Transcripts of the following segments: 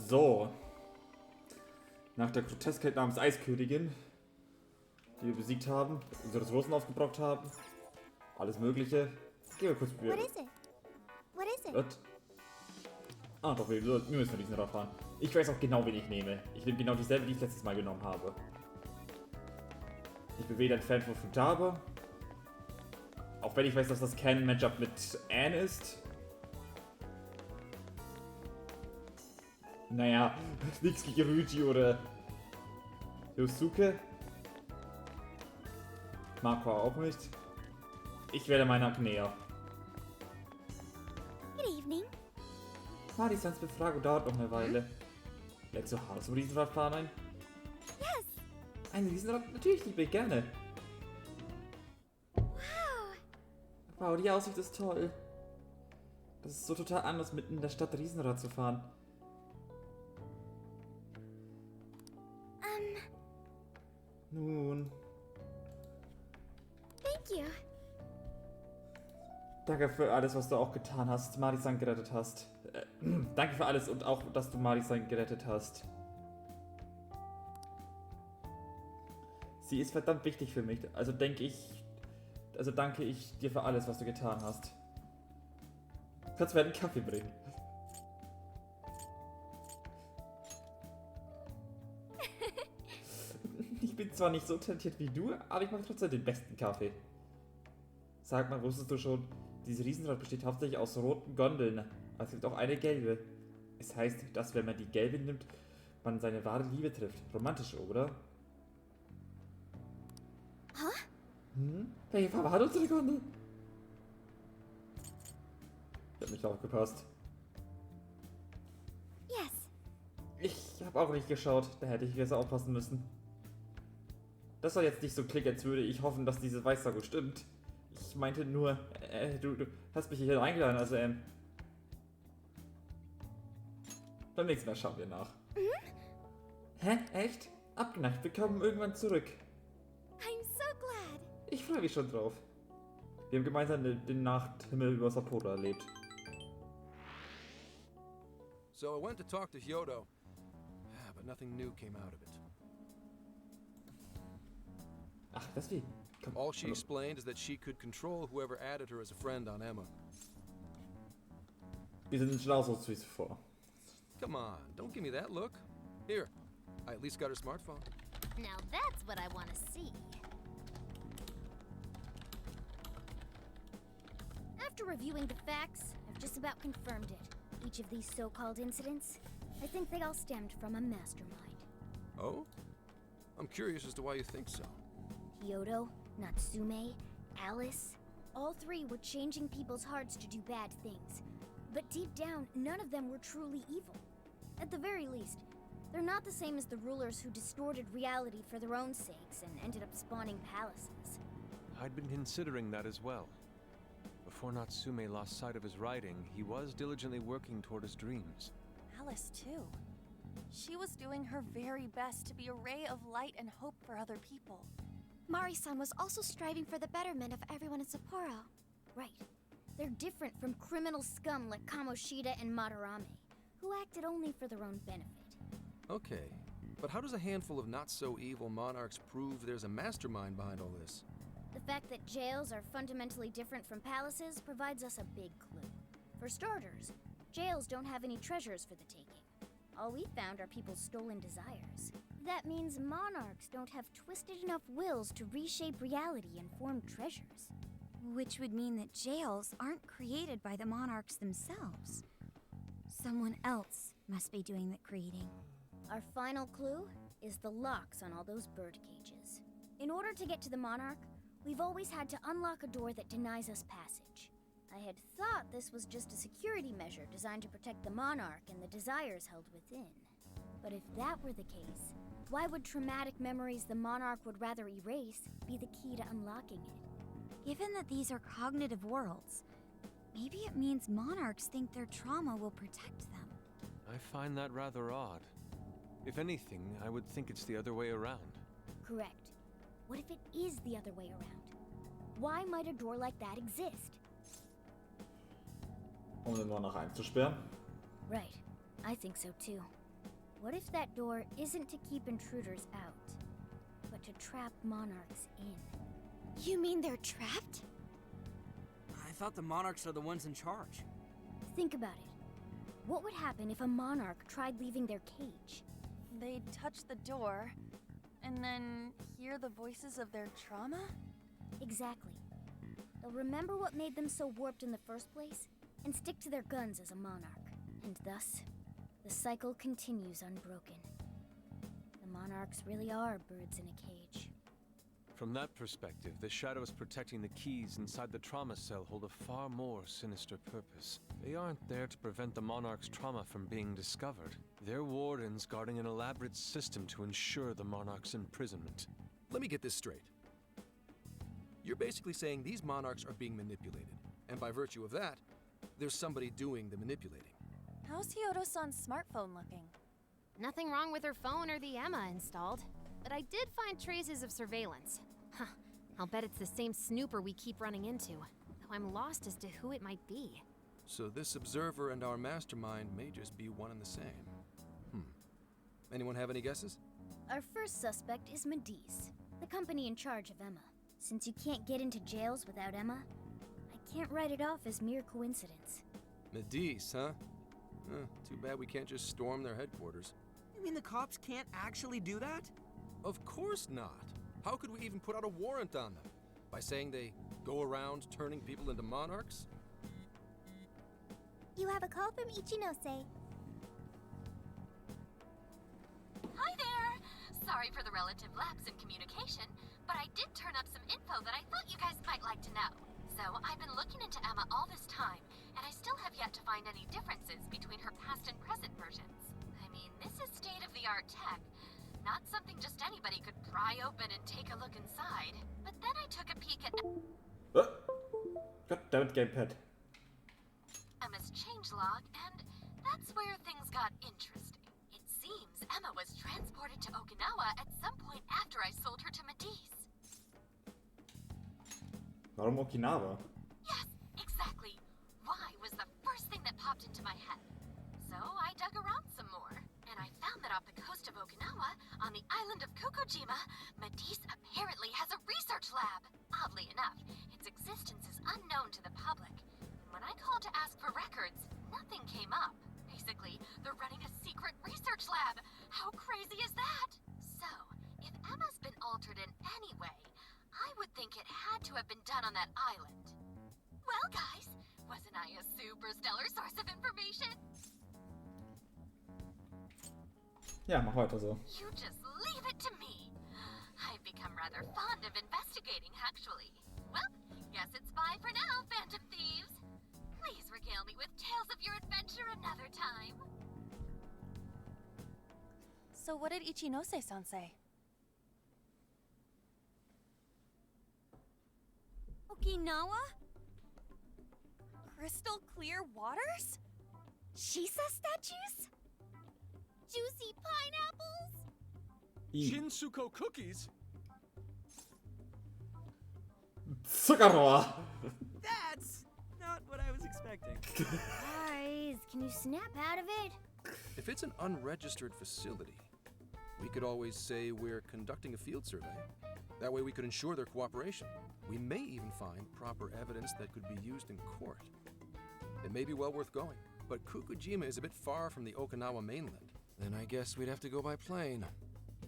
So. Nach der Groteskheit namens Eiskönigin, die wir besiegt haben, unsere Ressourcen aufgebraucht haben, alles Mögliche. Gehen wir kurz probieren. What is it? Was? Ah, doch, wir müssen diesen Rad fahren. Ich weiß auch genau, wen ich nehme. Ich nehme genau dieselbe, die ich letztes Mal genommen habe. Ich bin weder ein Fan von Futaba, auch wenn ich weiß, dass das kein Matchup mit Anne ist. Naja, nichts gegen Ryuji oder Yosuke. Marco auch nicht. Ich werde meiner näher. Good evening. Marisans Befragung dauert noch eine Weile. Lädst du Haus über Riesenrad fahren ein? Yes. Ein Riesenrad? Natürlich, liebe ich gerne. Wow. Wow, die Aussicht ist toll. Das ist so total anders, mitten in der Stadt Riesenrad zu fahren. Nun. Thank you. Danke für alles, was du auch getan hast, Marisan gerettet hast. Danke für alles und auch, dass du Marisan gerettet hast. Sie ist verdammt wichtig für mich, also danke ich dir für alles, was du getan hast. Kannst du mir einen Kaffee bringen? Ich bin zwar nicht so talentiert wie du, aber ich mache trotzdem den besten Kaffee. Sag mal, wusstest du schon, dieses Riesenrad besteht hauptsächlich aus roten Gondeln, aber es gibt auch eine gelbe. Es heißt, dass wenn man die gelbe nimmt, man seine wahre Liebe trifft. Romantisch, oder? Hm? Welche Farbe hat unsere Gondel? Ich hab nicht aufgepasst. Yes. Ich habe auch nicht geschaut, da hätte ich besser aufpassen müssen. Das soll jetzt nicht so klingen, als würde ich hoffen, dass diese Weissagung stimmt. Ich meinte nur, du hast mich hier eingeladen, also beim nächsten Mal schauen wir nach. Hä? Echt? Abgeneigt, wir kommen irgendwann zurück. I'm so glad. Ich freue mich schon drauf. Wir haben gemeinsam den Nachthimmel über Sapporo erlebt. So I went to talk to Hyodo, but nothing new came out of it. Ach, deswegen. Komm, All she hallo. explained is that she could control whoever added her as a friend on Emma. Wir sind genauso wie zuvor. Come on, don't give me that look. Here, I at least got her smartphone. Now that's what I want to see. After reviewing the facts, I've just about confirmed it. Each of these so-called incidents, I think they all stemmed from a mastermind. Oh? I'm curious as to why you think so. Hyodo, Natsume, Alice, all three were changing people's hearts to do bad things. But deep down, none of them were truly evil. At the very least, they're not the same as the rulers who distorted reality for their own sakes and ended up spawning palaces. I'd been considering that as well. Before Natsume lost sight of his writing, he was diligently working toward his dreams. Alice, too. She was doing her very best to be a ray of light and hope for other people. Mari-san was also striving for the betterment of everyone in Sapporo. Right. They're different from criminal scum like Kamoshida and Madarame, who acted only for their own benefit. Okay, but how does a handful of not-so-evil monarchs prove there's a mastermind behind all this? The fact that jails are fundamentally different from palaces provides us a big clue. For starters, jails don't have any treasures for the taking. All we found are people's stolen desires. That means monarchs don't have twisted enough wills to reshape reality and form treasures. Which would mean that jails aren't created by the monarchs themselves. Someone else must be doing the creating. Our final clue is the locks on all those bird cages. In order to get to the monarch, we've always had to unlock a door that denies us passage. I had thought this was just a security measure designed to protect the monarch and the desires held within. But if that were the case, why would traumatic memories the monarch would rather erase be the key to unlocking it? Given that these are cognitive worlds, maybe it means monarchs think their trauma will protect them. I find that rather odd. If anything, I would think it's the other way around. Correct. What if it is the other way around? Why might a door like that exist? Um den Monarch einzusperren. Right. I think so too. What if that door isn't to keep intruders out, but to trap monarchs in? You mean they're trapped? I thought the monarchs are the ones in charge. Think about it. What would happen if a monarch tried leaving their cage? They'd touch the door, and then hear the voices of their trauma? Exactly. They'll remember what made them so warped in the first place, and stick to their guns as a monarch. And thus, the cycle continues unbroken. The monarchs really are birds in a cage. From that perspective, the shadows protecting the keys inside the trauma cell hold a far more sinister purpose. They aren't there to prevent the Monarch's trauma from being discovered. They're wardens guarding an elaborate system to ensure the Monarch's imprisonment. Let me get this straight. You're basically saying these monarchs are being manipulated, and by virtue of that, there's somebody doing the manipulating. How's Hyodo-san's smartphone looking? Nothing wrong with her phone or the Emma installed, but I did find traces of surveillance. Huh, I'll bet it's the same snooper we keep running into, though I'm lost as to who it might be. So this observer and our mastermind may just be one and the same. Anyone have any guesses? Our first suspect is Medice, the company in charge of Emma. Since you can't get into jails without Emma, I can't write it off as mere coincidence. Medice, huh? Too bad we can't just storm their headquarters. You mean the cops can't actually do that? Of course not. How could we even put out a warrant on them? By saying they go around turning people into monarchs? You have a call from Ichinose. Hi there! Sorry for the relative lapse in communication, but I did turn up some info that I thought you guys might like to know. So, I've been looking into Emma all this time, and I still have yet to find any differences between her past and present versions. I mean, this is state-of-the-art tech. Not something just anybody could pry open and take a look inside. But then I took a peek at God damn it, gamepad. Emma's changelog, and that's where things got interesting. It seems Emma was transported to Okinawa at some point after I sold her to Medice. Warum Okinawa? Yes, exactly. Why was the first thing that popped into my head. So I dug around some more, and I found that off the coast of Okinawa, on the island of Kokojima, Medice apparently has a research lab. Oddly enough, its existence is unknown to the public. And when I called to ask for records, nothing came up. Basically, they're running a secret research lab. How crazy is that? So, if Emma's been altered in any way, I would think it had to have been done on that island. Well, guys, wasn't I a super stellar source of information? Ja, mach weiter so. You just leave it to me. I've become rather fond of investigating, actually. Well, guess it's bye for now, Phantom Thieves. Please regale me with tales of your adventure another time. So what did Ichinose-san say? Okinawa? Crystal clear waters? Shisa statues? Juicy pineapples? Shinsuko cookies? Zuckerrohr! That's not what I was expecting. Guys, can you snap out of it? If it's an unregistered facility, we could always say we're conducting a field survey. That way we could ensure their cooperation. We may even find proper evidence that could be used in court. It may be well worth going, but Kokojima is a bit far from the Okinawa mainland. Then I guess we'd have to go by plane.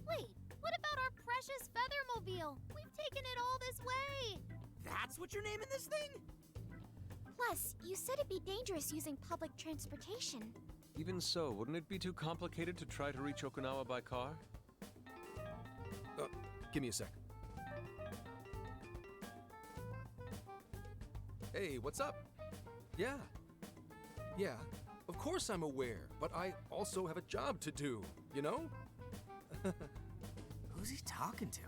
Wait, what about our precious feathermobile? We've taken it all this way. That's what you're naming this thing? Plus, you said it'd be dangerous using public transportation. Even so, wouldn't it be too complicated to try to reach Okinawa by car? Give me a sec. Hey, what's up? Yeah, of course I'm aware, but I also have a job to do, you know? Who's he talking to?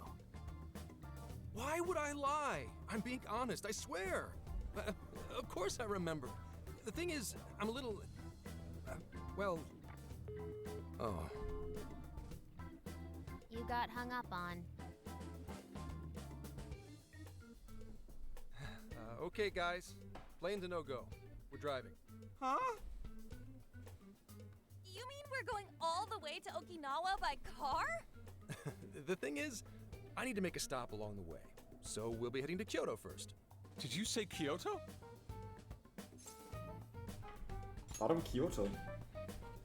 Why would I lie? I'm being honest, I swear. Of course I remember. The thing is, I'm a little... Oh. You got hung up on. Okay, guys. Plane's a no-go. We're driving. Huh? You mean we're are going all the way to Okinawa by car? The thing is, I need to make a stop along the way. So we'll be heading to Kyoto first. Did you say Kyoto? Warum Kyoto?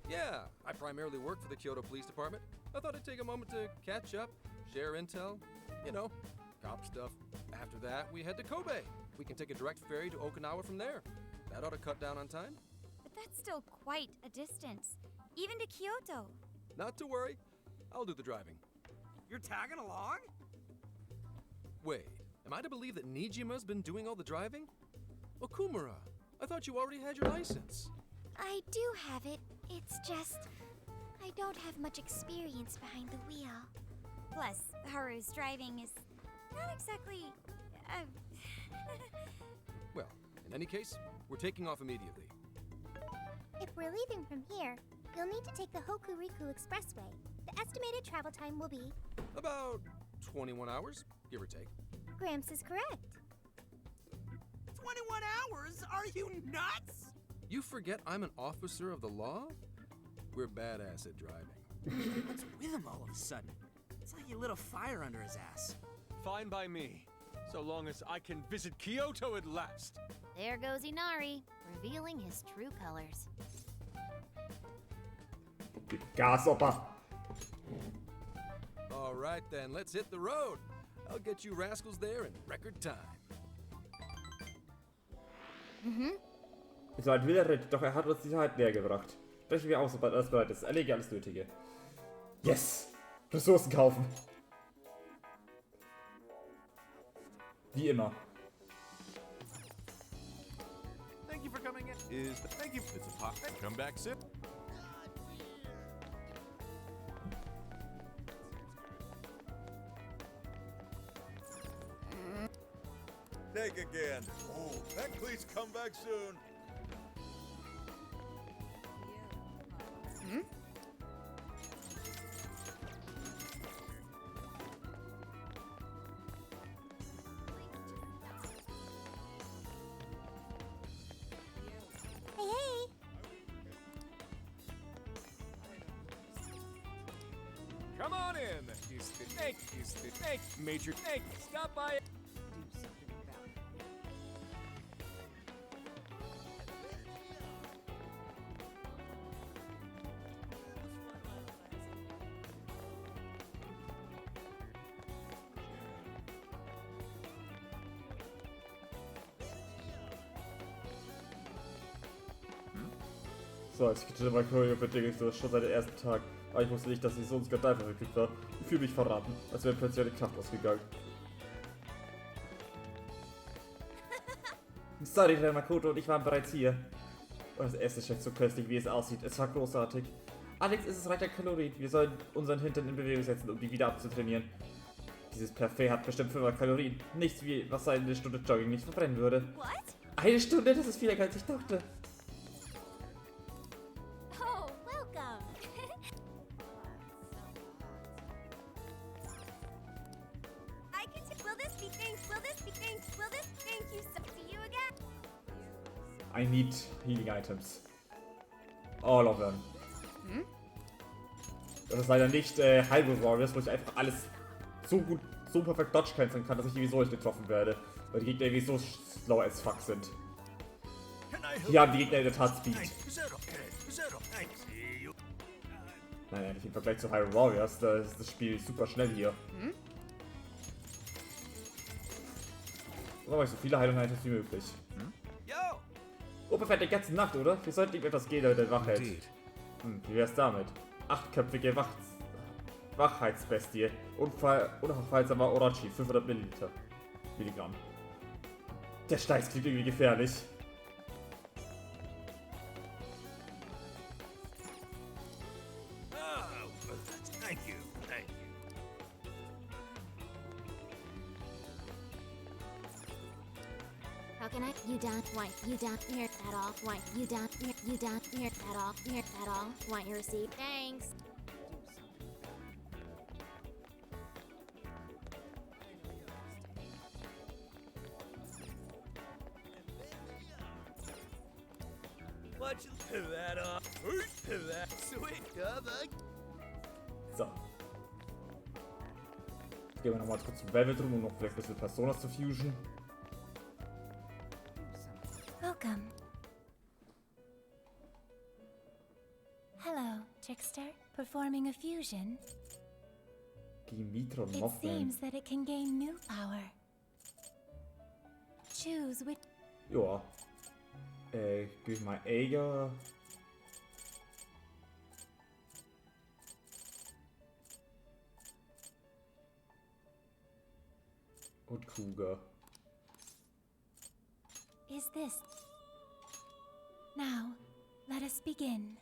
Yeah, I primarily work for the Kyoto Police Department. I thought I'd take a moment to catch up, share intel, you know, cop stuff. After that, we head to Kobe. We can take a direct ferry to Okinawa from there. That ought to cut down on time. But that's still quite a distance, even to Kyoto. Not to worry, I'll do the driving. You're tagging along? Wait, am I to believe that Nijima's been doing all the driving? Okumura, I thought you already had your license. I do have it. It's just, I don't have much experience behind the wheel. Plus, Haru's driving is not exactly, Well, in any case, we're taking off immediately. If we're leaving from here, you'll need to take the Hokuriku Expressway. The estimated travel time will be... About 21 hours, give or take. Gramps is correct. 21 hours? Are you nuts? You forget I'm an officer of the law? We're badass at driving. What's with him all of a sudden? It's like you lit a fire under his ass. Fine by me, so long as I can visit Kyoto at last. There goes Inari, revealing his true colors. Gas, Opa! All right then, let's hit the road. I'll get you rascals there in record time. Es war ein wilder Ritt, doch er hat uns die Sicherheit näher gebracht. Sprechen wir aus, sobald alles bereit ist. Erlege alles Nötige. Yes! Ressourcen kaufen! Wie immer. Thank you for coming in. Thank you. It's a pop. Come back soon. Take again. Oh, and please come back soon. Hey, hey! Come on in. He's the snake. He's the snake. Major snake. Stop by. So, als Kitchen war Choreo-bedingt so schon seit dem ersten Tag. Aber ich wusste nicht, dass ich so ein Skandal verwickelt war. Ich fühle mich verraten, als wäre plötzlich eine Kraft ausgegangen. Sorry, Herr Makoto und ich waren bereits hier. Und das Essen schmeckt so köstlich, wie es aussieht. Es war großartig. Allerdings ist es reich an Kalorien. Wir sollen unseren Hintern in Bewegung setzen, um die wieder abzutrainieren. Dieses Parfait hat bestimmt 500 Kalorien. Nichts wie, was eine Stunde Jogging nicht verbrennen würde. What? Eine Stunde? Das ist viel, als ich dachte. Oh, welcome! I can will this be thanks? Will this be thanks? Will this thank you so see you again? I need healing items. All of them. Das ist leider nicht Hyrule Warriors, wo ich einfach alles so gut, so perfekt dodge canceln kann, dass ich irgendwie so nicht getroffen werde. Weil die Gegner irgendwie so slow as fuck sind. Hier haben die Gegner in der Tat Speed. Naja, nicht im Vergleich zu Hyrule Warriors, da ist das Spiel super schnell hier. So, ich so viele Heilung Items wie möglich. Oh, perfekt, die ganze Nacht, oder? Wir sollten ihm etwas gehen, damit er wach hält. Wie wär's damit? 8-köpfige Wachheitsbestie. Unaufhaltsamer Orochi, 500 Milligramm. Der Steiß klingt irgendwie gefährlich. Thank you. Thank you. How can I? You don't want. You don't hear at all. Want you don't hear. You don't hear at all. Hear at all. Want your receipt? Thanks. much that that sweet. So. Gehen wir nochmal kurz zum Velvet rum, um noch vielleicht ein bisschen Personas zu fusion. Welcome. Hello, Trickster. Performing a fusion. Dimitra und It Mothman. seems that it can gain new power. Choose which. Ja. Gebe ich mal Aeger. Und Kuga. Is this? Now, let us begin.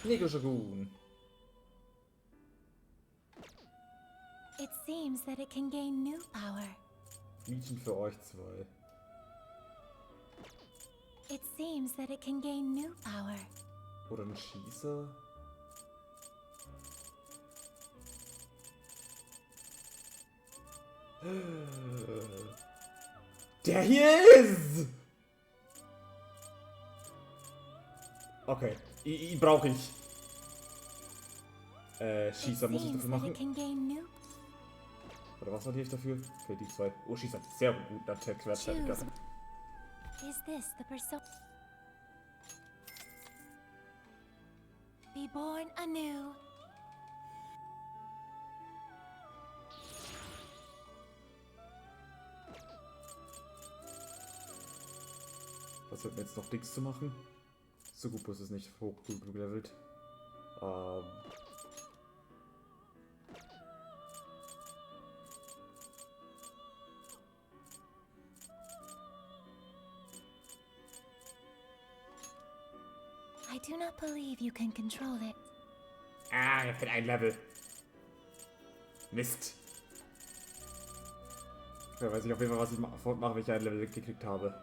Nico Shogun. It seems that it can gain new power. Mädchen für euch zwei. It seems that it can gain new power. Oder ein Schießer. Der hier ist! Okay, ihn brauche ich. Schießer muss ich dafür machen. Oder was hatte ich dafür? Okay, die zwei. Oh, Schießer. Sehr gut. Attack, Schwertfertiger. Is this the person? Be born anew. Was wird mir jetzt noch Dings zu machen? So gut ist es nicht hoch gelevelt. I do not believe you can control it. Ah, er fällt ein Level. Mist. Ja, weiß ich auf jeden Fall, was ich mache, wenn ich ein Level weggekriegt habe.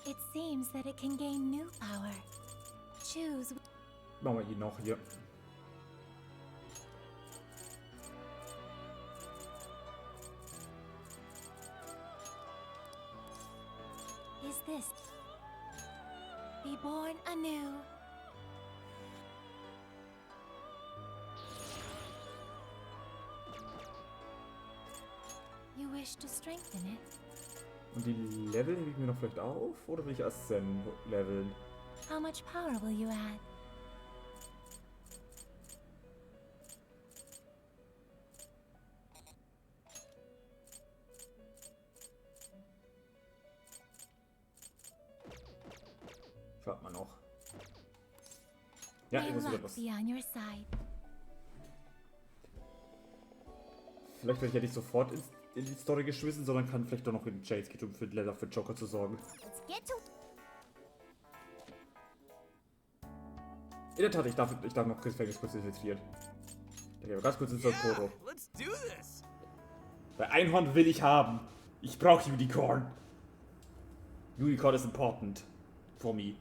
It seems that it can gain new power. Choose. Machen wir ihn noch hier. Is this? Be born anew. You wish to strengthen it? Und die Level hebe ich mir noch vielleicht auf? Oder will ich erst Zen leveln? How much power will you add? Schaut mal noch. Ja, ich muss wieder was. Be on your side. Vielleicht werde ich ja nicht sofort in die Story geschmissen, sondern kann vielleicht doch noch in Chase gehen, um für Joker zu sorgen. Let's get to. In der Tat, ich darf noch Gefängnis kurz infiltrieren. Ich gehe ganz kurz ins Foto. Let's do this. Bei Einhorn will ich haben. Ich brauche Unicorn. Unicorn is important for me.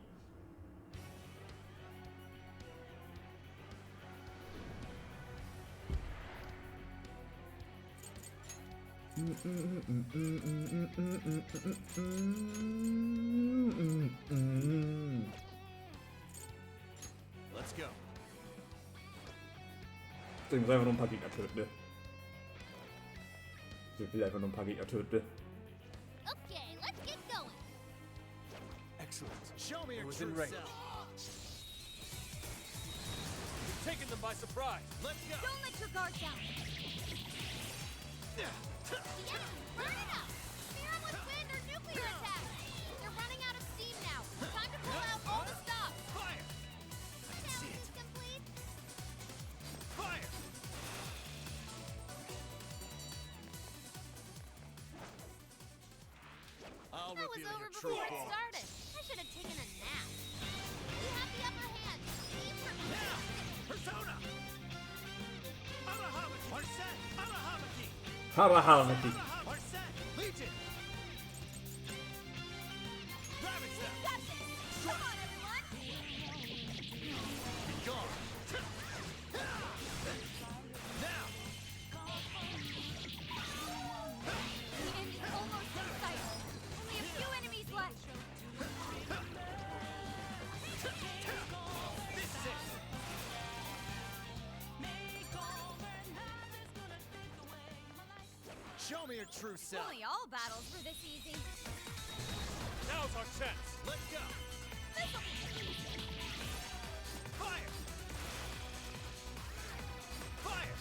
Let's go. Ich muss einfach nur ein paar Gegner töten, ne? Ich will einfach nur ein paar Gegner töten. Okay, let's get going. Excellent. Show me your within true range. self. You're taking them by surprise. Let's go. Don't let your guard down. Yeah, burn it up. Spear 'em with wind or nuclear attack. They're running out of steam now. Time to pull out all the stops. Fire. Challenge is complete. Fire. I'll That was reveal over your true before it form. started. I should have taken a nap. You have the upper hand. Aim for me. Now, Persona. Amahamaki. Marset. Amahamaki. Hamaki. Marset. Legion. Ravage them. Got this. Come on, everyone. Be gone. Show me your true self. Only all battles were this easy. Now's our chance. Let's go. This'll be easy. Fire! Fire!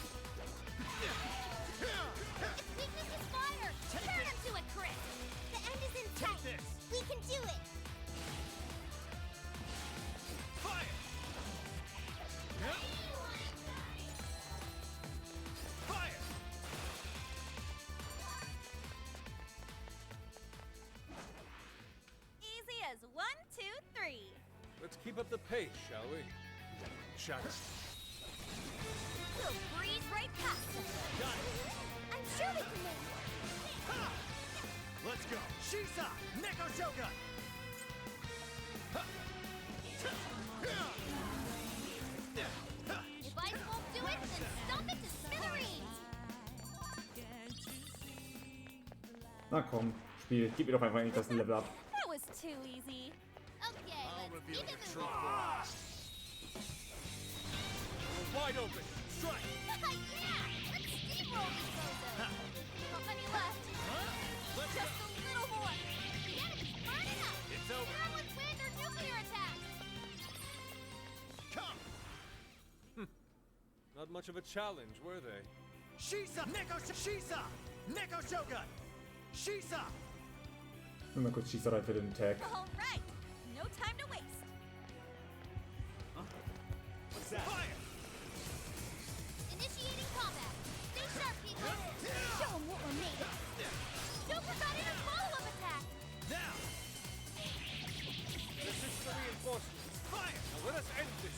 Its weakness is fire. Turn him to a crisp. The end is in sight. Take this. We can do it. Fire! Fire! Easy as 1, 2, 3. Let's keep up the pace, shall we? Shadow. We'll breeze right past them. Got it. I'm sure we can make it. Ha! Let's go. Shisa! Neko Shogun! Ha! If ice won't do it, then stomp it to smithereens. Na komm, Spiel, gib mir doch einfach endlich das Level up. That was too easy. Okay, let's keep it true moving. form. We're wide open. Strike! Yeah! Let's steamroll these bozos. Not many left. Let's Just go. a little more. The enemy's burning up. It's over. Everyone's wind or nuclear attacks. Come! Not much of a challenge, were they? Shisa! Shisa! Neko Shogun! Shisa! Nur mal kurz Schießerei für den Tag. All right. No time to waste. What's that? Fire! Initiating combat. Stay sharp, people. Show them what we're made of. Don't forget a follow-up attack. Now! This is the reinforcements. Fire! Now let us end this.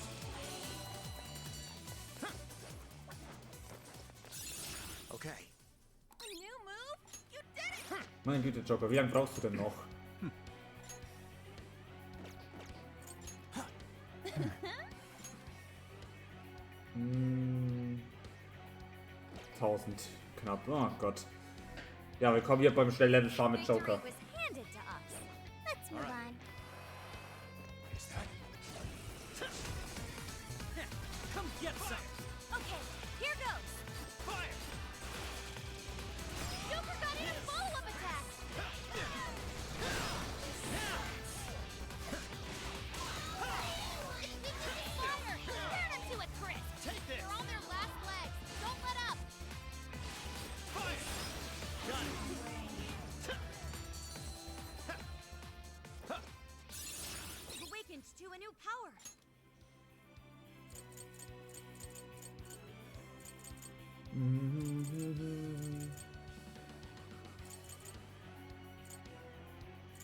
Okay. A new move? You did it! Meine Güte, Joker, wie lange brauchst du denn noch? Hm, 1000 knapp. Oh Gott. Ja, willkommen hier beim Schnelllevel Farm mit Victory Joker. was handed to us. Let's move on. Is that? Come get some! Okay, here goes. Fire! Don't forget a follow-up attack. Its weakness is fire. Turn them to a crisp. Take this! They're on their last legs. Don't let up. Fire! Got it! You've awakened to a new power.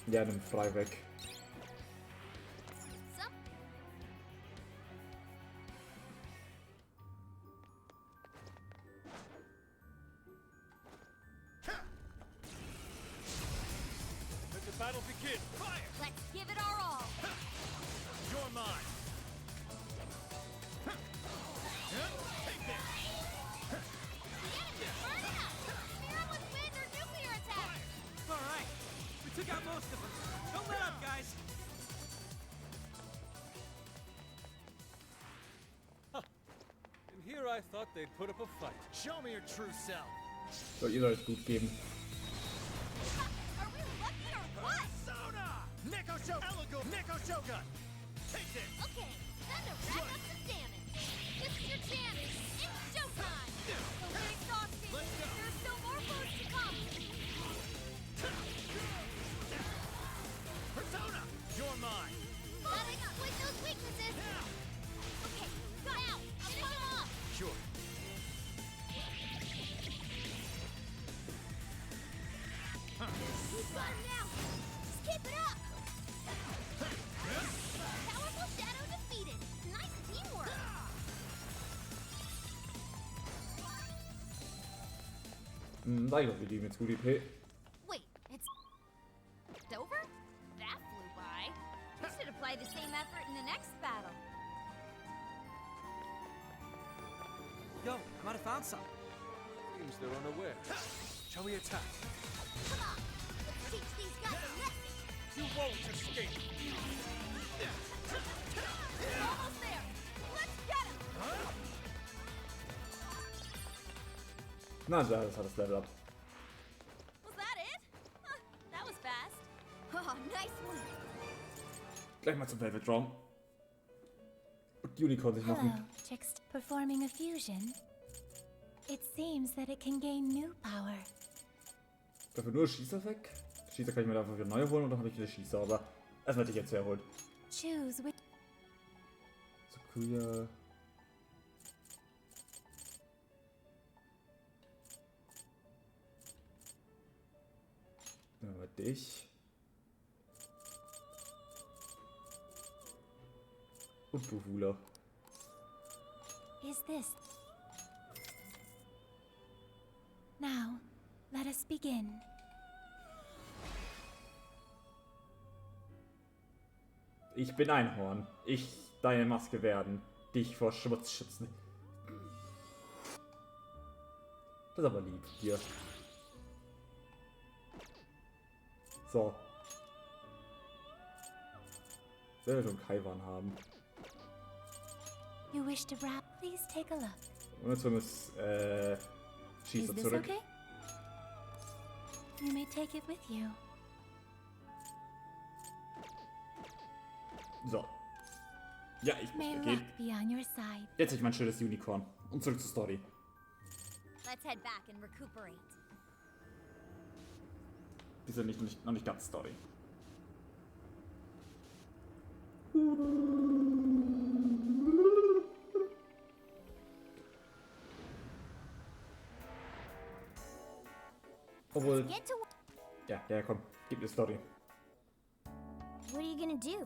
Ja, nimm frei weg. Some Let the battle begin! Fire! Let's give it our all. You're mine! Take this! The enemy's burning up. Spare 'em with wind or nuclear attacks. All right. We took out most of them. Don't let up, guys. And here I thought they'd put up a fight. Show me your true self! Soll ihr soll es gut geben. Are we lucky or what? Persona! Neko Shogun! Neko Shogun! Take this! Okay, time to rack up some damage. This is your chance. It's showtime. So we're exhausted. Let's go. There's still more foes to come. Persona! You're mine! Gotta exploit those weaknesses. Okay, got out. Finish them off. Sure. We've got him now. Just keep it up. Powerful shadow defeated. Nice teamwork. Nein, wir lieben jetzt gut IP. Wait, it's over? That flew by. We should apply the same effort in the next battle. Yo, I might have found some. Seems they're unaware. Shall we attack? Come on. Let's teach these guys a lesson. You won't escape! We're almost there. Let's get him. Na, da, das hat das Level up. Nice one. Gleich mal zum Velvet Raum. Und die Unicorn sich machen. Hello, Chicks. Performing a fusion. It seems that it can gain new power. Dafür nur Schießer weg. Schießer kann ich mir einfach wieder neu holen und dann habe ich wieder Schießer, aber das werde ich jetzt herholen. Choose which. So cool. Dann haben wir dich. Und du, Hula. Is this? Now, let us begin. Ich bin Einhorn. Ich deine Maske werden. Dich vor Schmutz schützen. Das ist aber lieb. Hier. So. Wer will schon Kaiwan haben? You wish to wrap? Please take a look. Und jetzt holen wir Schießer Is this zurück. okay? You may take it with you. So. Ja, ich May gehe. luck be on your side. Jetzt ich mein schönes Unicorn. Und zurück zur Story. Let's head back and recuperate. Die sind noch nicht ganz Story. Obwohl. Get to Ja, komm. Gib mir Story. What are you gonna do?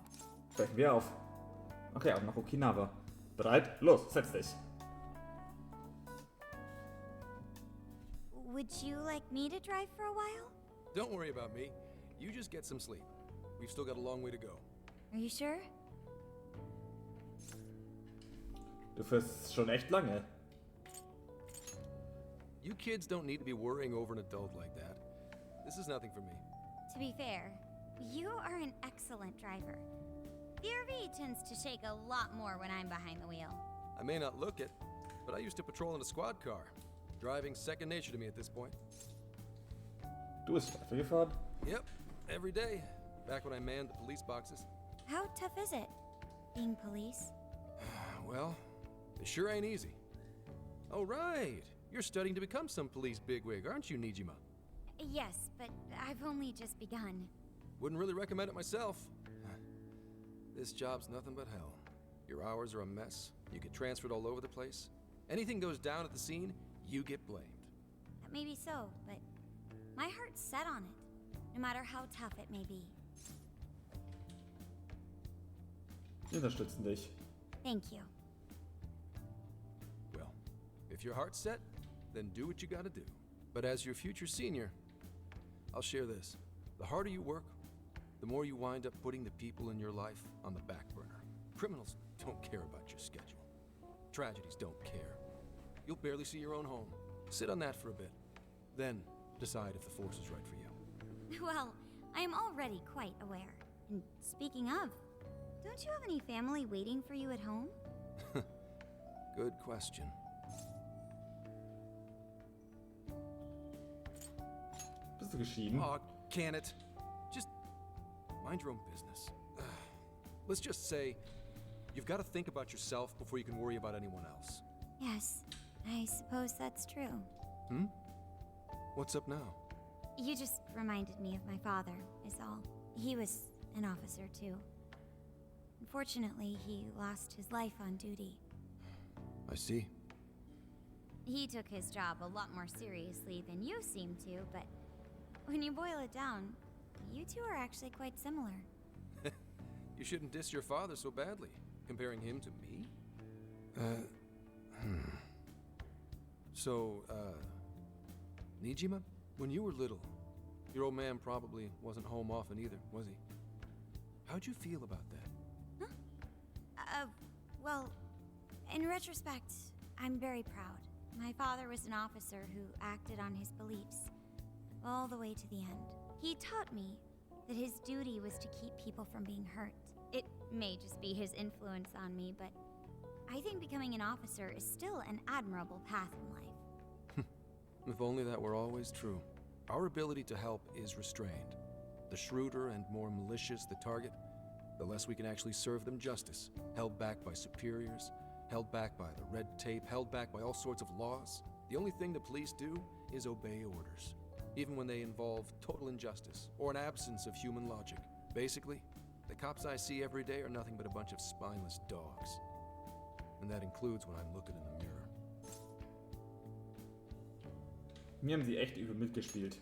Brechen wir auf. Okay, auch nach Okinawa. Bereit? Los, setz dich. Would you like me to drive for a while? Don't worry about me. You just get some sleep. We've still got a long way to go. Are you sure? Du fährst schon echt lange. You kids don't need to be worrying over an adult like that. This is nothing for me. To be fair, you are an excellent driver. BRV tends to shake a lot more when I'm behind the wheel. I may not look it, but I used to patrol in a squad car. Driving's second nature to me at this point. Du bist Staffel gefahren? Yep, every day. Back when I manned the police boxes. How tough is it, being police? Well, it sure ain't easy. Oh, right. You're studying to become some police bigwig, aren't you, Nijima? Yes, but I've only just begun. Wouldn't really recommend it myself. This job's nothing but hell. Your hours are a mess. You get transferred all over the place. Anything goes down at the scene, you get blamed. Maybe so, but my heart's set on it, no matter how tough it may be. Wir unterstützen dich. Thank you. Well, if your heart's set, then do what you gotta do. But as your future senior, I'll share this. The harder you work, the more you wind up putting the people in your life on the back burner. Criminals don't care about your schedule. Tragedies don't care. You'll barely see your own home. Sit on that for a bit. Then decide if the force is right for you. Well, I am already quite aware. And speaking of, don't you have any family waiting for you at home? Good question. Bist du geschieden? Oh, can it? Just mind your own business. Let's just say you've got to think about yourself before you can worry about anyone else. Yes, I suppose that's true. Hmm? What's up now? You just reminded me of my father, is all. He was an officer, too. Unfortunately, he lost his life on duty. I see. He took his job a lot more seriously than you seem to, but when you boil it down, you two are actually quite similar. You shouldn't diss your father so badly, comparing him to me. So, Nijima, when you were little, your old man probably wasn't home often either, was he? How'd you feel about that? Well, in retrospect, I'm very proud. My father was an officer who acted on his beliefs, all the way to the end. He taught me that his duty was to keep people from being hurt. It may just be his influence on me, but I think becoming an officer is still an admirable path in life. If only that were always true. Our ability to help is restrained. the shrewder and more malicious the target, the less we can actually serve them justice. Held back by superiors, held back by the red tape, held back by all sorts of laws. The only thing the police do is obey orders, even when they involve total injustice or an absence of human logic. Basically, the cops I see every day are nothing but a bunch of spineless dogs. And that includes when I'm looking in the mirror. Mir haben sie echt übel mitgespielt.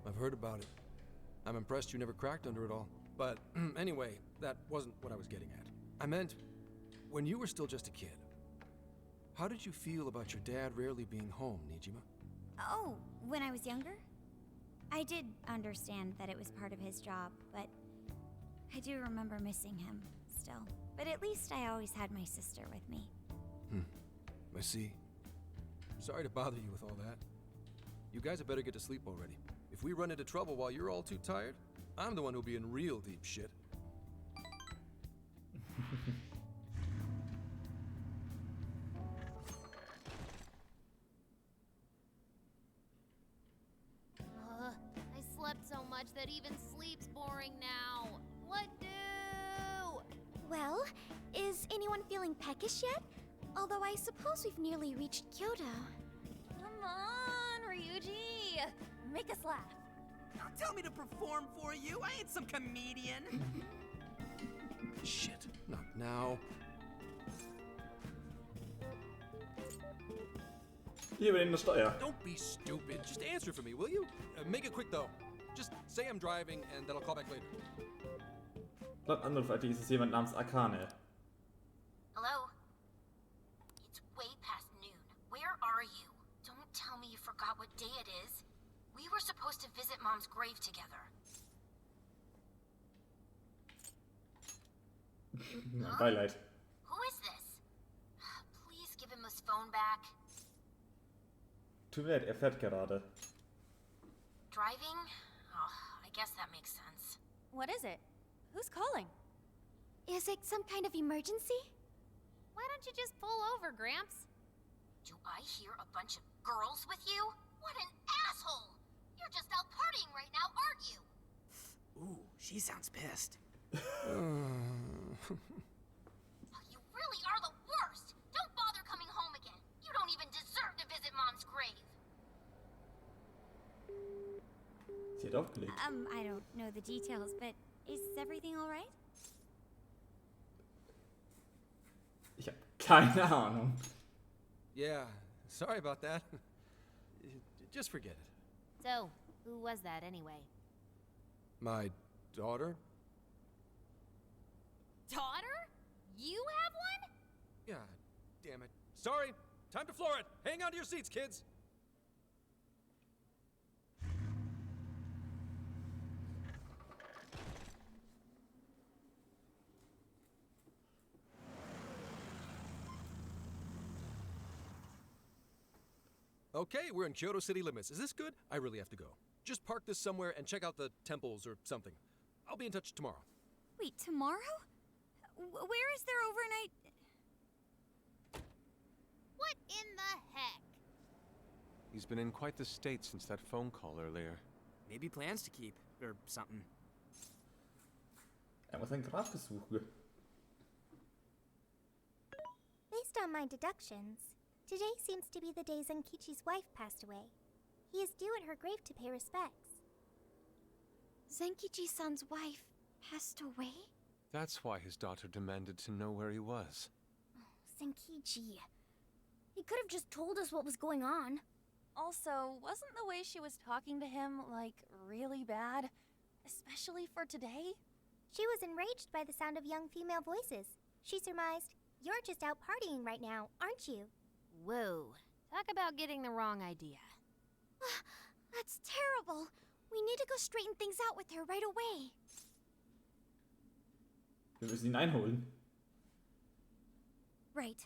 I've heard about it. I'm impressed you never cracked under it all. But anyway, that wasn't what I was getting at. I meant, when you were still just a kid, how did you feel about your dad rarely being home, Nijima? Oh, when I was younger? I did understand that it was part of his job, but I do remember missing him still. But at least I always had my sister with me. I see. Sorry to bother you with all that. You guys had better get to sleep already. If we run into trouble while you're all too tired, I'm the one who'll be in real deep shit. I slept so much that even sleep's boring now. What do? Well, is anyone feeling peckish yet? Although I suppose we've nearly reached Kyoto. Come on, Ryuji! Make us laugh. Don't tell me to perform for you. I ain't some comedian. Shit, not now. Hier übernehmen das Steuer. Don't be stupid. Just answer for me, will you? Make it quick, though. Just say I'm driving, and then I'll call back later. Laut Anruf-ID ist es jemand namens Akane. Hello? It's way past noon. Where are you? Don't tell me you forgot what day it is. We were supposed to visit Mom's grave together. Beileid. Who is this? Please give him his phone back. Tut mir leid, er fährt gerade. Driving? Oh, I guess that makes sense. What is it? Who's calling? Is it some kind of emergency? Why don't you just pull over, Gramps? Do I hear a bunch of girls with you? What an asshole! You're just out partying right now, aren't you? Ooh, she sounds pissed. You really are the worst! Don't bother coming home again. You don't even deserve to visit Mom's grave. Sie hat aufgelegt. I don't know the details, but is everything all right? Ich habe keine Ahnung. Yeah, sorry about that. Just forget it. So, who was that anyway? My daughter? Daughter? You have one? Yeah, damn it. Sorry, time to floor it. Hang on to your seats, kids. Okay, we're in Kyoto city limits. Is this good? I really have to go. Just park this somewhere and check out the temples or something. I'll be in touch tomorrow. Wait, tomorrow? Where is their overnight? What in the heck? He's been in quite the state since that phone call earlier. Maybe plans to keep, or something. Er muss ein Grab besuchen. Based on my deductions, today seems to be the day Zenkichi's wife passed away. He is due at her grave to pay respects. Zenkichi-san's wife passed away? That's why his daughter demanded to know where he was. Zenkichi. He could have just told us what was going on. Also, wasn't the way she was talking to him, like, really bad? Especially for today? She was enraged by the sound of young female voices. She surmised, "You're just out partying right now, aren't you?" Whoa. Talk about getting the wrong idea. That's terrible. We need to go straighten things out with her right away. Wir müssen ihn einholen. Right.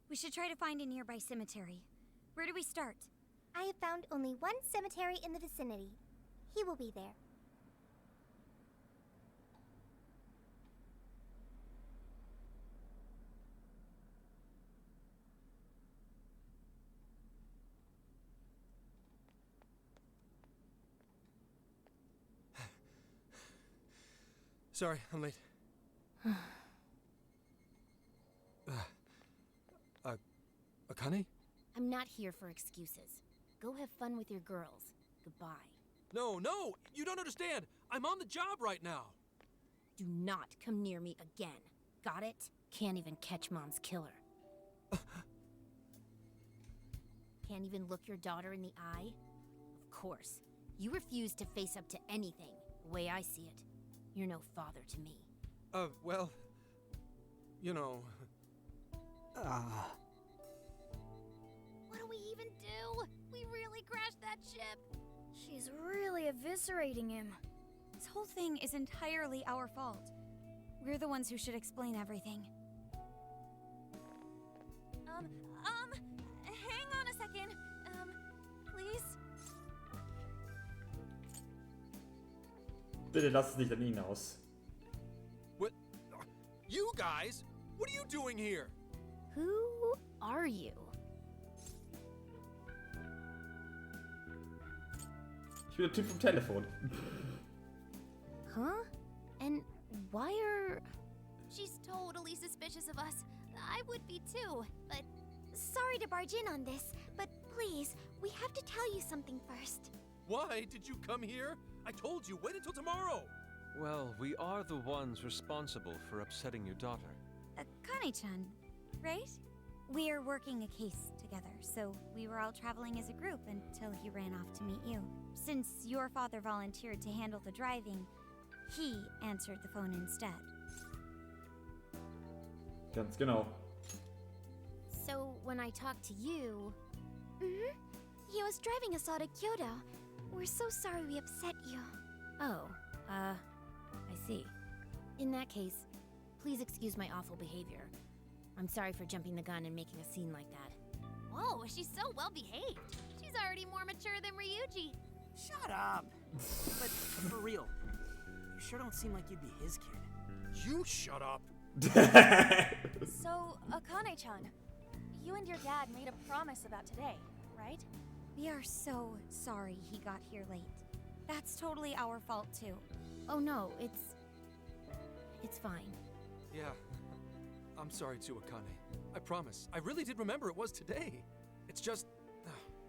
We should try to find a nearby cemetery. Where do we start? I have found only one cemetery in the vicinity. He will be there. Sorry, I'm late. Akane? I'm not here for excuses. Go have fun with your girls. Goodbye. No, you don't understand. I'm on the job right now. Do not come near me again. Got it? Can't even catch Mom's killer. Can't even look your daughter in the eye? Of course. You refuse to face up to anything, the way I see it. You're no father to me. Well, you know... What do we even do? We really crashed that ship. She's really eviscerating him. This whole thing is entirely our fault. We're the ones who should explain everything. Hang on a second. Please? Bitte lass es nicht an ihn aus. What? You guys? What are you doing here? Who are you? Ich bin der Typ vom Telefon. Huh? And why are... She's totally suspicious of us. I would be too, but... Sorry to barge in on this, but please, we have to tell you something first. Why did you come here? I told you, wait until tomorrow. Well, we are the ones responsible for upsetting your daughter. Akane-chan, right? We're working a case together, so we were all traveling as a group until he ran off to meet you. Since your father volunteered to handle the driving, he answered the phone instead. Ganz genau. So, when I talk to you... Mm-hmm. He was driving us all to Kyoto. We're so sorry we upset you. Oh, I see. In that case, please excuse my awful behavior. I'm sorry for jumping the gun and making a scene like that. Whoa, she's so well behaved. She's already more mature than Ryuji. Shut up. But for real, you sure don't seem like you'd be his kid. You shut up. So, Akane-chan, you and your dad made a promise about today, right? We are so sorry he got here late. That's totally our fault too. Oh no, it's fine. Yeah, I'm sorry too, Akane. I promise. I really did remember it was today. It's just...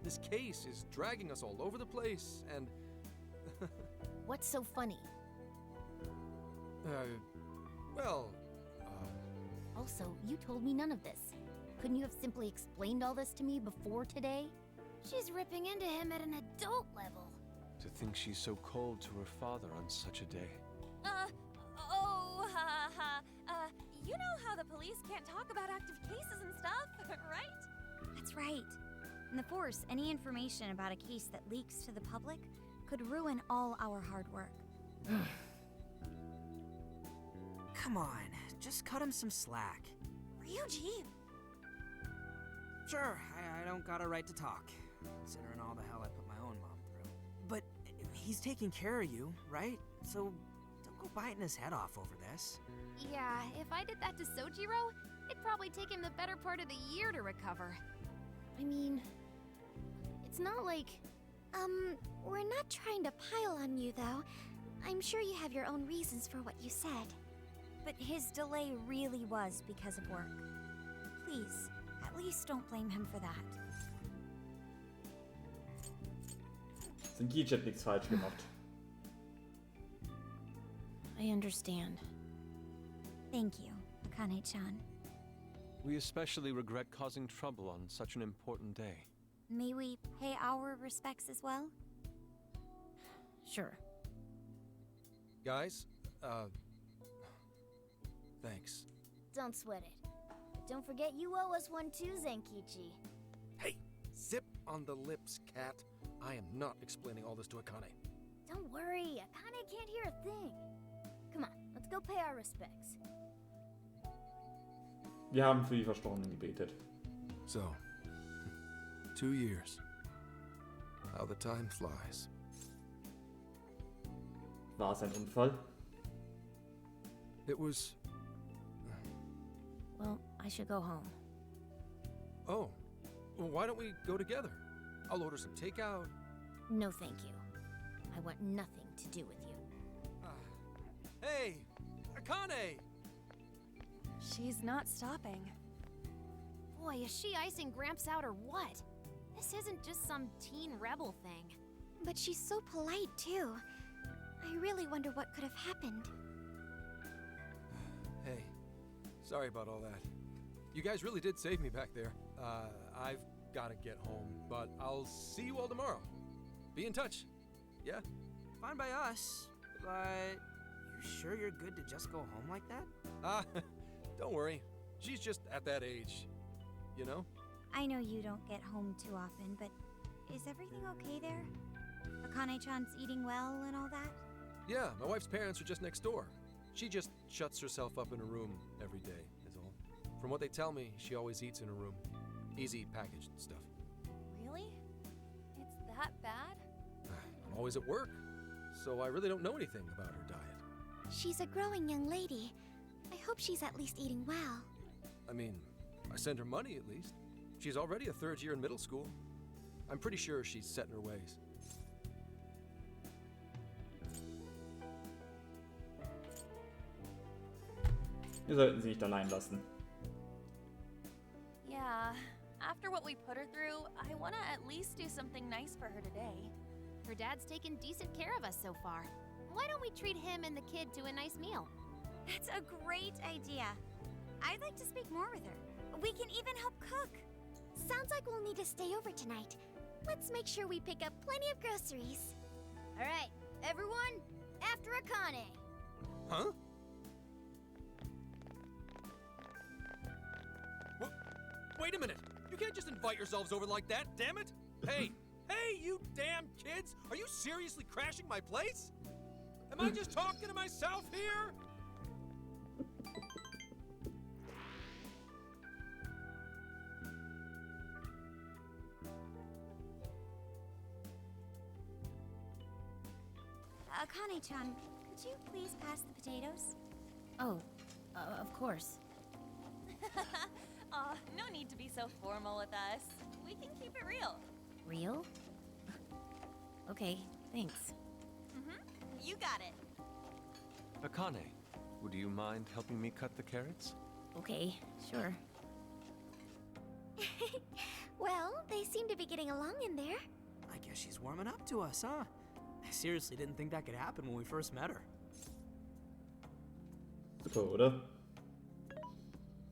this case is dragging us all over the place, and... What's so funny? Well... Also, you told me none of this. Couldn't you have simply explained all this to me before today? She's ripping into him at an adult level. To think she's so cold to her father on such a day. You know how the police can't talk about active cases and stuff, right? That's right. In the Force, any information about a case that leaks to the public could ruin all our hard work. Come on, just cut him some slack. Ryuji! Sure, I don't got a right to talk, considering all the hell I put my own mom through. But he's taking care of you, right? So don't go biting his head off over this. Yeah, if I did that to Sojiro, it'd probably take him the better part of the year to recover. I mean, it's not like... We're not trying to pile on you, though. I'm sure you have your own reasons for what you said. But his delay really was because of work. Please, at least don't blame him for that. Zenkichi hat nichts falsch gemacht. I understand. Thank you, Akane-chan. We especially regret causing trouble on such an important day. May we pay our respects as well? Sure. Guys, thanks. Don't sweat it. But don't forget you owe us one too, Zenkichi. Hey, zip on the lips, cat. I am not explaining all this to Akane. Don't worry, Akane can't hear a thing. Come on, let's go pay our respects. Wir haben für die Verstorbenen gebetet. So, 2 years. How the time flies. War es ein Unfall? It was... Well, I should go home. Oh, well, why don't we go together? I'll order some takeout. No, thank you. I want nothing to do with you. Hey, Akane! She's not stopping. Boy, is she icing Gramps out or what? This isn't just some teen rebel thing. But she's so polite, too. I really wonder what could have happened. Hey, sorry about all that. You guys really did save me back there. I've gotta get home, but I'll see you all tomorrow. Be in touch. Yeah? Fine by us, but you sure you're good to just go home like that? Don't worry. She's just at that age. You know? I know you don't get home too often, but is everything okay there? Akane-chan's eating well and all that? Yeah, my wife's parents are just next door. She just shuts herself up in a room every day, is all. From what they tell me, she always eats in her room. Easy packaged stuff. Really? It's that bad? I'm always at work, so I really don't know anything about her diet. She's a growing young lady. I hope she's at least eating well. I mean, I send her money at least. She's already a third year in middle school. I'm pretty sure she's set in her ways. Wir sollten sie nicht allein lassen. Yeah, after what we put her through, I want to at least do something nice for her today. Her dad's taken decent care of us so far. Why don't we treat him and the kid to a nice meal? That's a great idea. I'd like to speak more with her. We can even help cook. Sounds like we'll need to stay over tonight. Let's make sure we pick up plenty of groceries. All right, everyone, after Akane. Huh? Wait a minute! You can't just invite yourselves over like that, damn it! Hey! Hey, you damn kids! Are you seriously crashing my place? Am I just talking to myself here? Akane-chan, could you please pass the potatoes? Oh, of course. Aw, no need to be so formal with us. We can keep it real. Real? Okay, thanks. You got it. Akane, would you mind helping me cut the carrots? Okay, sure. Well, they seem to be getting along in there. I guess she's warming up to us, huh? I seriously didn't think that could happen when we first met her. Super, oder?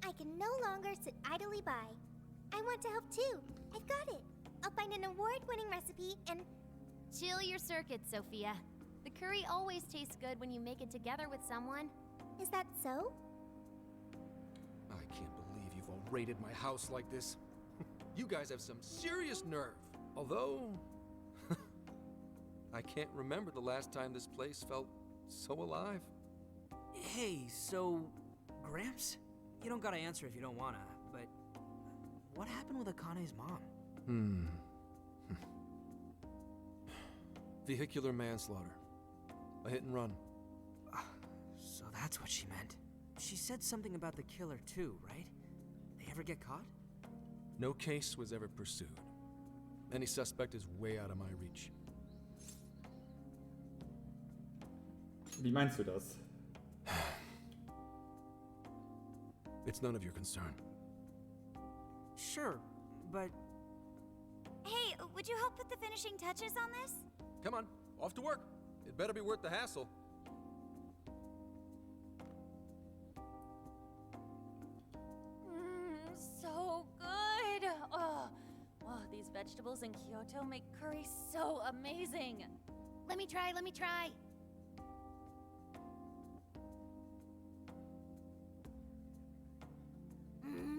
I can no longer sit idly by. I want to help too. I've got it. I'll find an award-winning recipe and... Chill your circuits, Sophia. The curry always tastes good when you make it together with someone. Is that so? I can't believe you've all raided my house like this. You guys have some serious nerve. Although, I can't remember the last time this place felt so alive. Hey, so, Gramps? You don't gotta answer if you don't wanna, but what happened with Akane's mom? Vehicular manslaughter. A hit and run. So that's what she meant. She said something about the killer too, right? They ever get caught? No case was ever pursued. Any suspect is way out of my reach. Wie meinst du das? It's none of your concern. Sure, but Hey, would you help put the finishing touches on this? Come on, off to work. It better be worth the hassle. So good. Oh, these vegetables in Kyoto make curry so amazing. Let me try.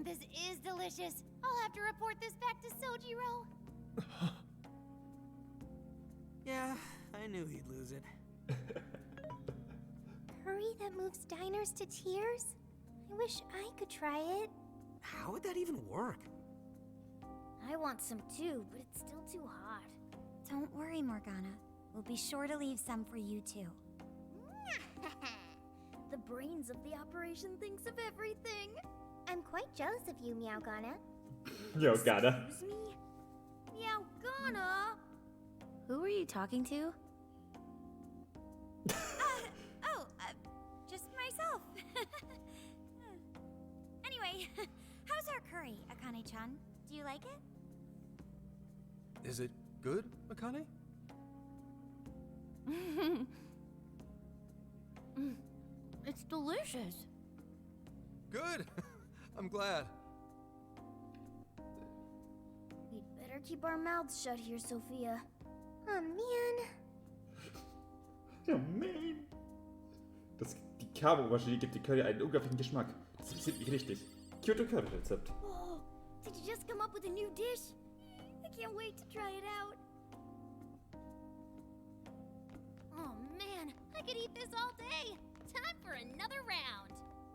This is delicious. I'll have to report this back to Sojiro. yeah, I knew he'd lose it. Curry that moves diners to tears? I wish I could try it. How would that even work? I want some too, but it's still too hot. Don't worry, Morgana. We'll be sure to leave some for you too. The brains of the operation thinks of everything. I'm quite jealous of you, Meowgana. Yo, gotta. Excuse me? Meowgana? Who are you talking to? Just myself. Anyway, how's our curry, Akane-chan? Do you like it? Is it good, Akane? It's delicious. Good! I'm glad. We'd better keep our mouths shut here, Sophia. Oh man. Ja, man. Die Carbo-Maschine gibt dem Curry einen unglaublichen Geschmack. Das interessiert mich richtig. Kyoto Curry-Rezept. Oh, did you just come up with a new dish? I can't wait to try it out. Oh man, I could eat this all day. Time for another round.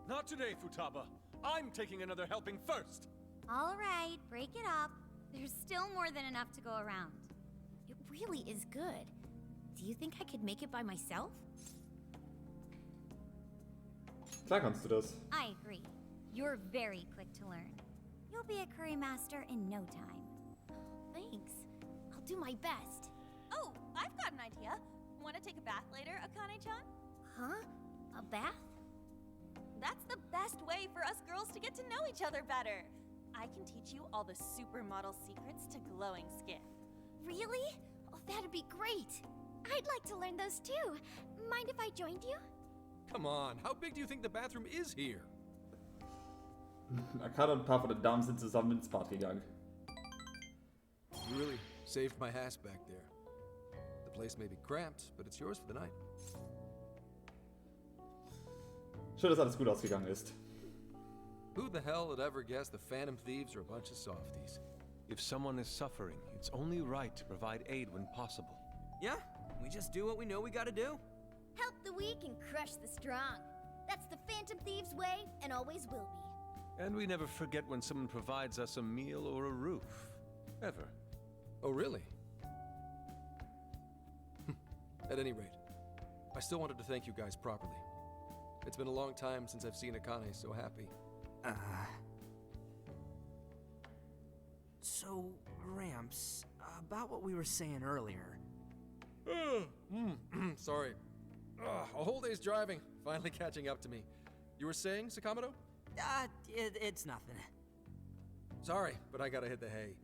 Not today, Futaba. I'm taking another helping first. All right, break it up. There's still more than enough to go around. It really is good. Do you think I could make it by myself? Klar kannst du das. I agree. You're very quick to learn. You'll be a curry master in no time. Thanks. I'll do my best. Oh, I've got an idea. Want to take a bath later, Akane-chan? Huh? A bath? That's the best way for us girls to get to know each other better. I can teach you all the supermodel secrets to glowing skin. Really? Oh, that'd be great. I'd like to learn those too. Mind if I joined you? Come on, how big do you think the bathroom is here? Akane und ein paar von den Damen sind zusammen ins Bad gegangen. You really saved my ass back there. The place may be cramped, but it's yours for the night. Schön, dass alles gut ausgegangen ist. Who the hell would ever guess the Phantom Thieves are a bunch of softies? If someone is suffering, it's only right to provide aid when possible. Yeah, we just do what we know we gotta do. Help the weak and crush the strong. That's the Phantom Thieves' way and always will be. And we never forget when someone provides us a meal or a roof. Ever. Oh, really? At any rate, I still wanted to thank you guys properly. It's been a long time since I've seen Akane so happy. So, Ramps, about what we were saying earlier. Sorry. A whole day's driving, finally catching up to me. You were saying, Sakamoto? It's nothing. Sorry, but I gotta hit the hay.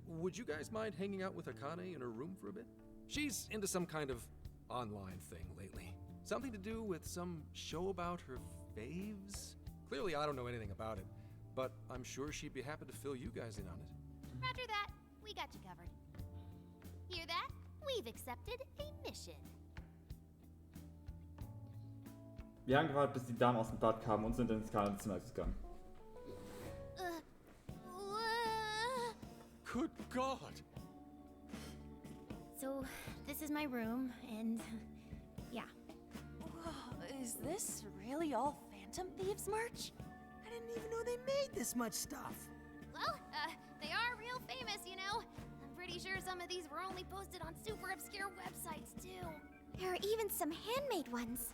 Would you guys mind hanging out with Akane in her room for a bit? She's into some kind of online thing lately. Something to do with some show about her faves? Clearly, I don't know anything about it, but I'm sure she'd be happy to fill you guys in on it. Roger that. We got you covered. Hear that? We've accepted a mission. Wir haben gewartet, bis die Damen aus dem Bad kamen und sind ins Kanalzimmer gegangen. Good God! So, this is my room, and yeah. Whoa, is this really all Phantom Thieves merch? I didn't even know they made this much stuff. Well, they are real famous, you know. I'm pretty sure some of these were only posted on super obscure websites, too. There are even some handmade ones.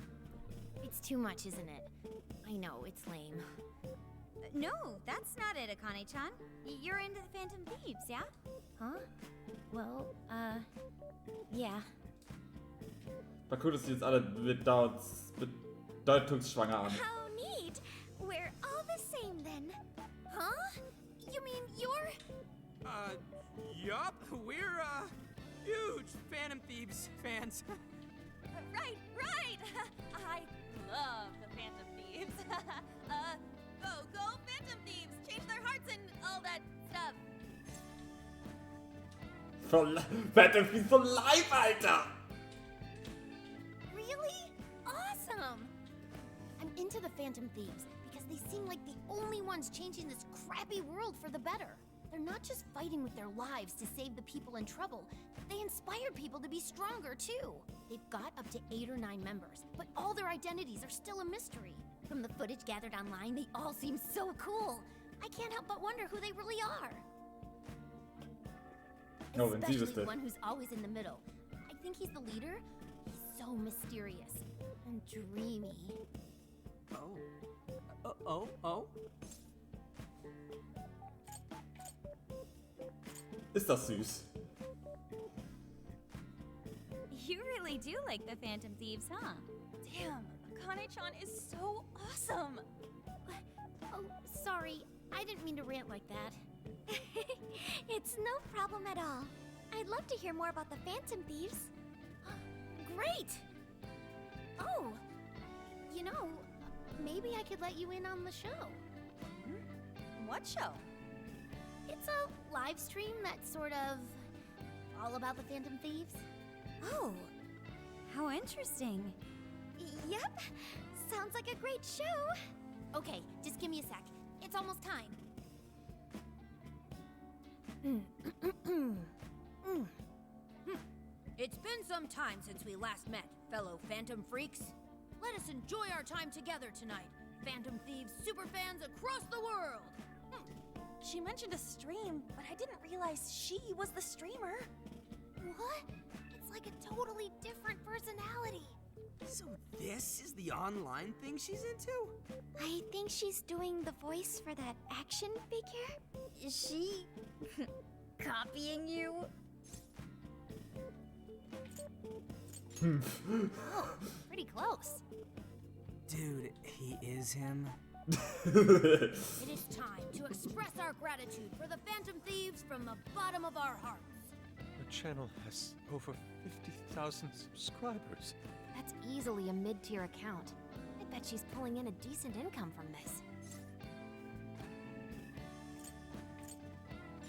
It's too much, isn't it? I know, it's lame. No, that's not it, Akane-chan. You're into the Phantom Thieves, yeah? Huh? Well, yeah. War cool, dass die jetzt alle bedeutungsschwanger an. How neat. We're all the same then. Huh? You mean you're... Yup, we're, huge Phantom Thieves fans. Right! I love the Phantom Thieves. Go Phantom Thieves! Change their hearts and all that stuff. Phantom Thieves for life, Alter! Really? Awesome! I'm into the Phantom Thieves because they seem like the only ones changing this crappy world for the better. They're not just fighting with their lives to save the people in trouble, they inspire people to be stronger too. They've got up to 8 or 9 members, but all their identities are still a mystery. From the footage gathered online, they all seem so cool. I can't help but wonder who they really are. Oh, wenn sie Especially wüsste. the one who's always in the middle. I think he's the leader. He's so mysterious and dreamy. Oh. Ist das süß. You really do like the Phantom Thieves, huh? Damn, Akane-chan is so awesome. Oh, sorry. I didn't mean to rant like that. It's no problem at all. I'd love to hear more about the Phantom Thieves. Great! Oh, you know, maybe I could let you in on the show. What show? It's a live stream that's sort of all about the Phantom Thieves. Oh, how interesting. Yep, sounds like a great show. Okay, just give me a sec. It's almost time. It's been some time since we last met, fellow Phantom Freaks. Let us enjoy our time together tonight, Phantom Thieves superfans across the world! She mentioned a stream, but I didn't realize she was the streamer. What? It's like a totally different personality. So this is the online thing she's into? I think she's doing the voice for that action figure. Is she copying you? Oh, pretty close. Dude, he is him. It is time to express our gratitude for the Phantom Thieves from the bottom of our hearts. The channel has over 50,000 subscribers. That's easily a mid-tier account. I bet she's pulling in a decent income from this.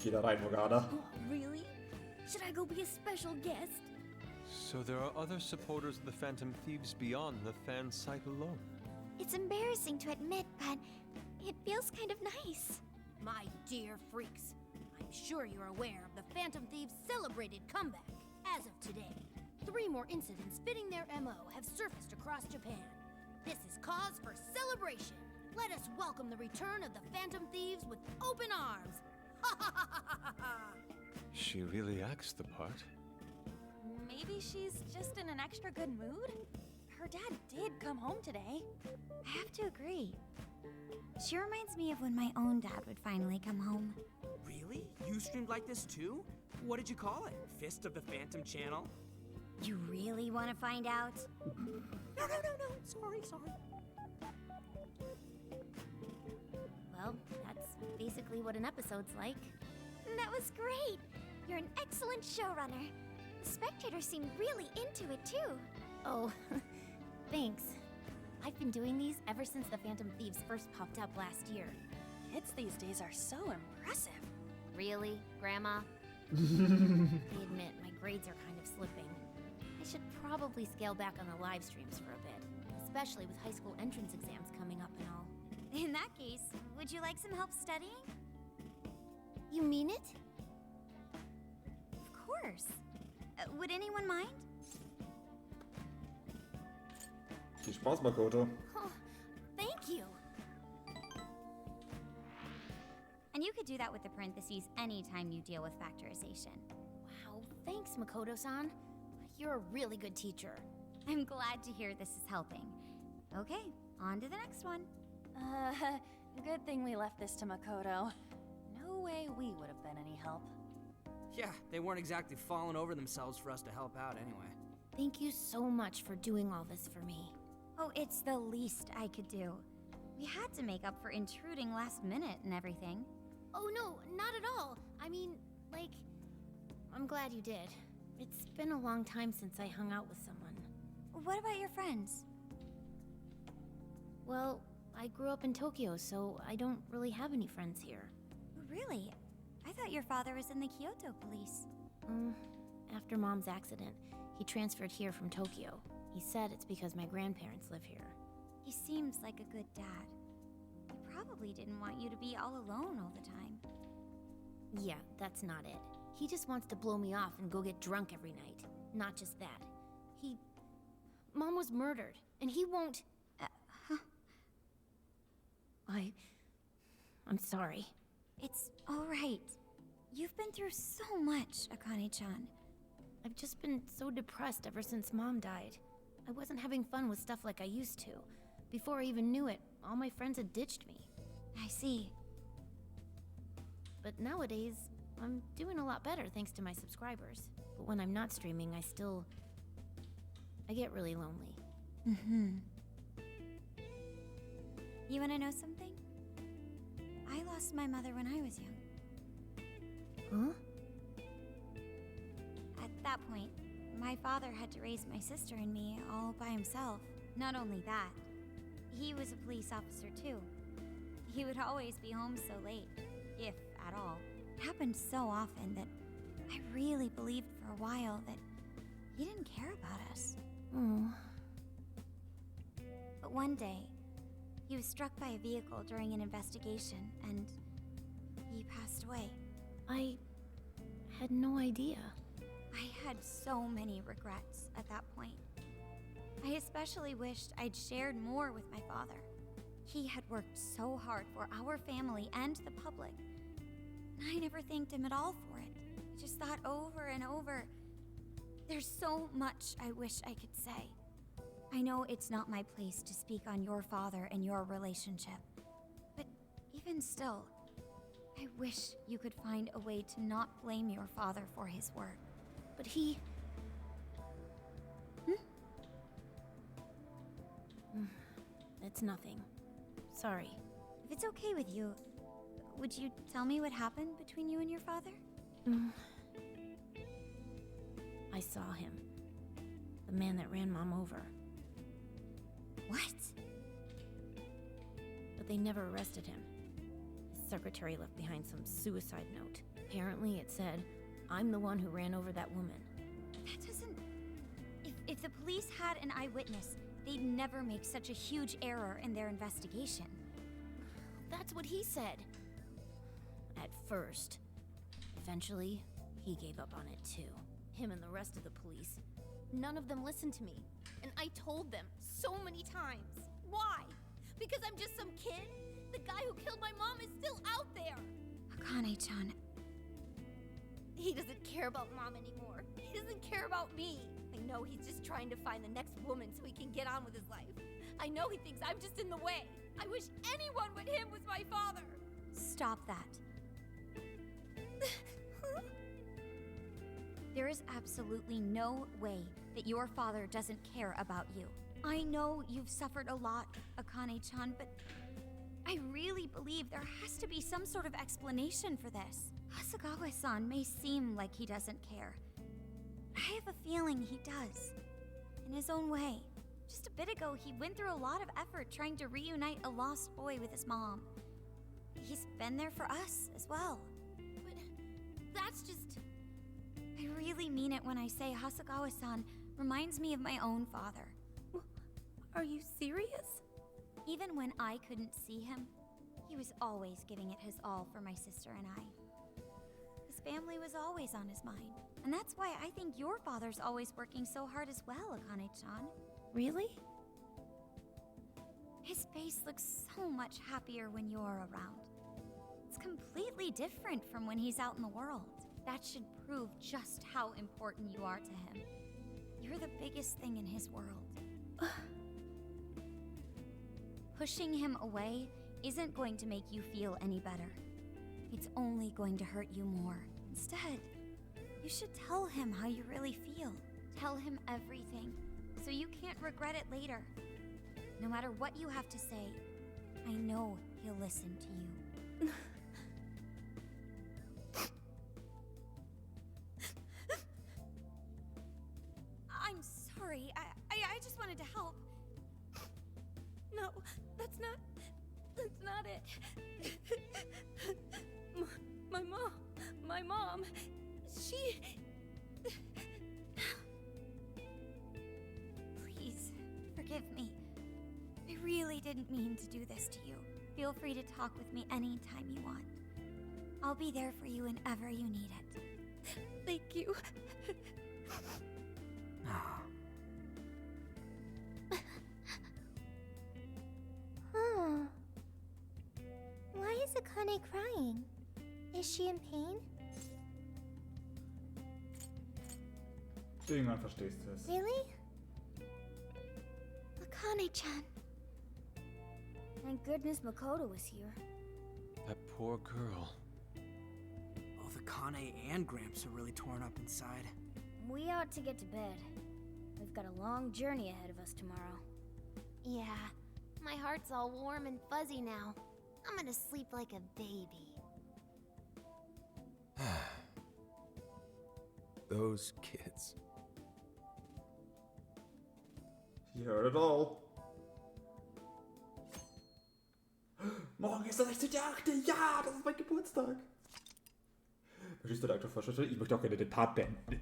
Geh da rein, Morgana. Oh, really? Should I go be a special guest? So there are other supporters of the Phantom Thieves beyond the fan site alone. It's embarrassing to admit, but it feels kind of nice. My dear freaks, I'm sure you're aware of the Phantom Thieves' celebrated comeback. As of today, 3 more incidents fitting their MO have surfaced across Japan. This is cause for celebration. Let us welcome the return of the Phantom Thieves with open arms. Ha ha ha ha ha ha! She really acts the part. Maybe she's just in an extra good mood? Her dad did come home today. I have to agree. She reminds me of when my own dad would finally come home. Really? You streamed like this too? What did you call it? Fist of the Phantom channel? You really want to find out? No. Sorry. Well, that's basically what an episode's like. That was great. You're an excellent showrunner. The spectators seem really into it too. Oh, thanks. I've been doing these ever since the Phantom Thieves first popped up last year. Kids these days are so impressive. Really, Grandma? I admit, my grades are kind of slipping. I should probably scale back on the live streams for a bit, especially with high school entrance exams coming up and all. In that case, would you like some help studying? You mean it? Of course. Would anyone mind? Viel Spaß, Makoto. Oh, thank you. And you could do that with the parentheses anytime you deal with factorization. Wow, thanks, Makoto-san. You're a really good teacher. I'm glad to hear this is helping. Okay, on to the next one. Good thing we left this to Makoto. No way we would have been any help. Yeah, they weren't exactly falling over themselves for us to help out anyway. Thank you so much for doing all this for me. Oh, it's the least I could do. We had to make up for intruding last minute and everything. Oh no, not at all. I mean, like, I'm glad you did. It's been a long time since I hung out with someone. What about your friends? Well, I grew up in Tokyo, so I don't really have any friends here. Really? I thought your father was in the Kyoto police. After Mom's accident, he transferred here from Tokyo. He said it's because my grandparents live here. He seems like a good dad. He probably didn't want you to be all alone all the time. Yeah, that's not it. He just wants to blow me off and go get drunk every night. Not just that. Mom was murdered, and he won't... I'm sorry. It's all right. You've been through so much, Akane-chan. I've just been so depressed ever since Mom died. I wasn't having fun with stuff like I used to. Before I even knew it, all my friends had ditched me. I see. But nowadays, I'm doing a lot better thanks to my subscribers. But when I'm not streaming, I get really lonely. You wanna know something? I lost my mother when I was young. Huh? At that point, my father had to raise my sister and me all by himself. Not only that, he was a police officer too. He would always be home so late, if at all. It happened so often that I really believed for a while that he didn't care about us. Oh. But one day, he was struck by a vehicle during an investigation, and he passed away. I had no idea. I had so many regrets at that point. I especially wished I'd shared more with my father. He had worked so hard for our family and the public, and I never thanked him at all for it. I just thought over and over, there's so much I wish I could say. I know it's not my place to speak on your father and your relationship, but even still, I wish you could find a way to not blame your father for his work. But he... It's nothing. Sorry. If it's okay with you, would you tell me what happened between you and your father? I saw him. The man that ran Mom over. What? But they never arrested him. His secretary left behind some suicide note. Apparently it said, "I'm the one who ran over that woman." That doesn't... If the police had an eyewitness, they'd never make such a huge error in their investigation. That's what he said. At first. Eventually, he gave up on it too. Him and the rest of the police. None of them listened to me. And I told them so many times. Why? Because I'm just some kid? The guy who killed my mom is still out there! Akane-chan, He doesn't care about Mom anymore. He doesn't care about me. I know he's just trying to find the next woman so he can get on with his life. I know he thinks I'm just in the way. I wish anyone but him was my father. stop that. There is absolutely no way that your father doesn't care about you. I know you've suffered a lot, Akane-chan, but I really believe there has to be some sort of explanation for this. Hasagawa-san may seem like he doesn't care. I have a feeling he does. In his own way. Just a bit ago, he went through a lot of effort trying to reunite a lost boy with his mom. He's been there for us as well. But that's just... I really mean it when I say Hasagawa-san reminds me of my own father. Are you serious? Even when I couldn't see him, he was always giving it his all for my sister and I. His family was always on his mind. And that's why I think your father's always working so hard as well, Akane-chan. Really? His face looks so much happier when you're around. It's completely different from when he's out in the world. That should prove just how important you are to him. You're the biggest thing in his world. Pushing him away isn't going to make you feel any better. It's only going to hurt you more. Instead, you should tell him how you really feel. Tell him everything, so you can't regret it later. No matter what you have to say, I know he'll listen to you. I'm sorry. I just wanted to help. No, that's not it. My mom, she... Please, forgive me. I really didn't mean to do this to you. Feel free to talk with me anytime you want. I'll be there for you whenever you need it. Thank you. Huh. Why is Akane crying? Is she in pain? Irgendwann verstehst du es. Really? Akane-chan. Thank goodness Makoto was here. That poor girl. Both Akane and Gramps are really torn up inside. We ought to get to bed. We've got a long journey ahead of us tomorrow. Yeah. My heart's all warm and fuzzy now. I'm gonna sleep like a baby. Those kids. You heard it all. Morgen ist der 16.8. Ja, das ist mein Geburtstag. Möchtest du der Aktorvorschrift? Ich möchte auch gerne den Part beenden.